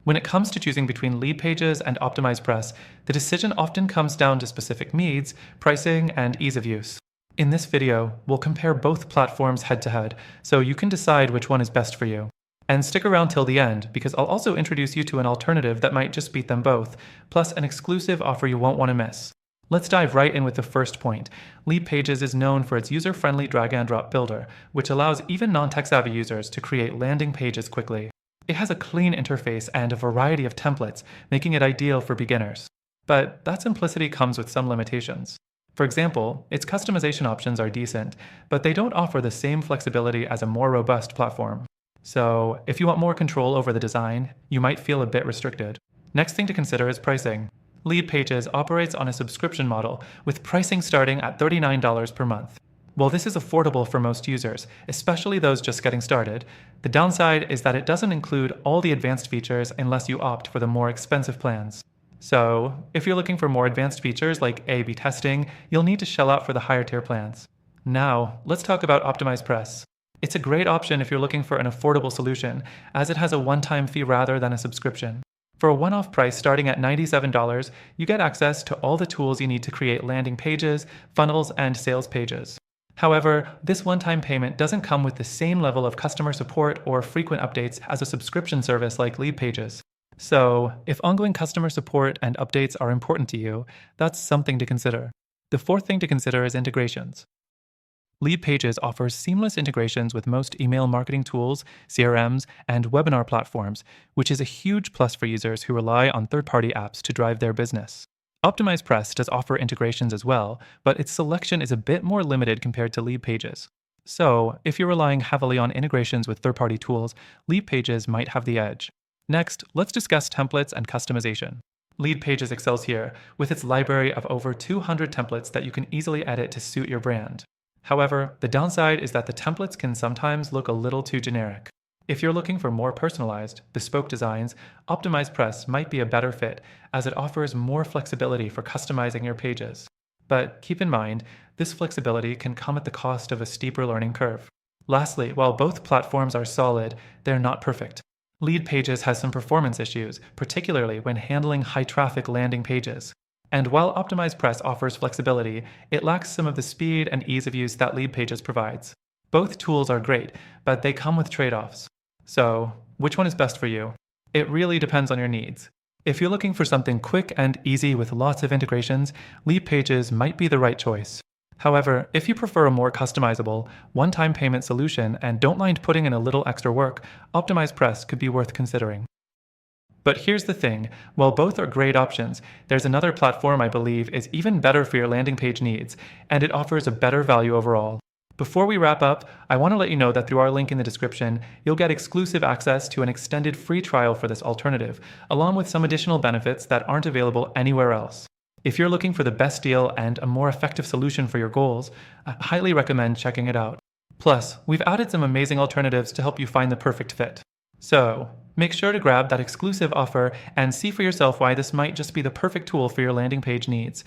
When it comes to choosing between LeadPages and OptimizePress, the decision often comes down to specific needs, pricing, and ease of use. In this video, we'll compare both platforms head-to-head, so you can decide which one is best for you. And stick around till the end, because I'll also introduce you to an alternative that might just beat them both, plus an exclusive offer you won't want to miss. Let's dive right in with the first point. LeadPages is known for its user-friendly drag-and-drop builder, which allows even non-tech-savvy users to create landing pages quickly. It has a clean interface and a variety of templates, making it ideal for beginners. But that simplicity comes with some limitations. For example, its customization options are decent, but they don't offer the same flexibility as a more robust platform. So, if you want more control over the design, you might feel a bit restricted. Next thing to consider is pricing. LeadPages operates on a subscription model, with pricing starting at $39 per month. While this is affordable for most users, especially those just getting started, the downside is that it doesn't include all the advanced features unless you opt for the more expensive plans. So, if you're looking for more advanced features like A/B testing, you'll need to shell out for the higher tier plans. Now, let's talk about OptimizePress. It's a great option if you're looking for an affordable solution, as it has a one-time fee rather than a subscription. For a one-off price starting at $97, you get access to all the tools you need to create landing pages, funnels, and sales pages. However, this one-time payment doesn't come with the same level of customer support or frequent updates as a subscription service like LeadPages. So, if ongoing customer support and updates are important to you, that's something to consider. The fourth thing to consider is integrations. LeadPages offers seamless integrations with most email marketing tools, CRMs, and webinar platforms, which is a huge plus for users who rely on third-party apps to drive their business. OptimizePress does offer integrations as well, but its selection is a bit more limited compared to LeadPages. So, if you're relying heavily on integrations with third-party tools, LeadPages might have the edge. Next, let's discuss templates and customization. LeadPages excels here, with its library of over 200 templates that you can easily edit to suit your brand. However, the downside is that the templates can sometimes look a little too generic. If you're looking for more personalized, bespoke designs, OptimizePress might be a better fit, as it offers more flexibility for customizing your pages. But keep in mind, this flexibility can come at the cost of a steeper learning curve. Lastly, while both platforms are solid, they're not perfect. LeadPages has some performance issues, particularly when handling high-traffic landing pages. And while OptimizePress offers flexibility, it lacks some of the speed and ease of use that LeadPages provides. Both tools are great, but they come with trade-offs. So, which one is best for you? It really depends on your needs. If you're looking for something quick and easy with lots of integrations, LeadPages might be the right choice. However, if you prefer a more customizable, one-time payment solution and don't mind putting in a little extra work, OptimizePress could be worth considering. But here's the thing, while both are great options, there's another platform I believe is even better for your landing page needs, and it offers a better value overall. Before we wrap up, I want to let you know that through our link in the description, you'll get exclusive access to an extended free trial for this alternative, along with some additional benefits that aren't available anywhere else. If you're looking for the best deal and a more effective solution for your goals, I highly recommend checking it out. Plus, we've added some amazing alternatives to help you find the perfect fit. So, make sure to grab that exclusive offer and see for yourself why this might just be the perfect tool for your landing page needs.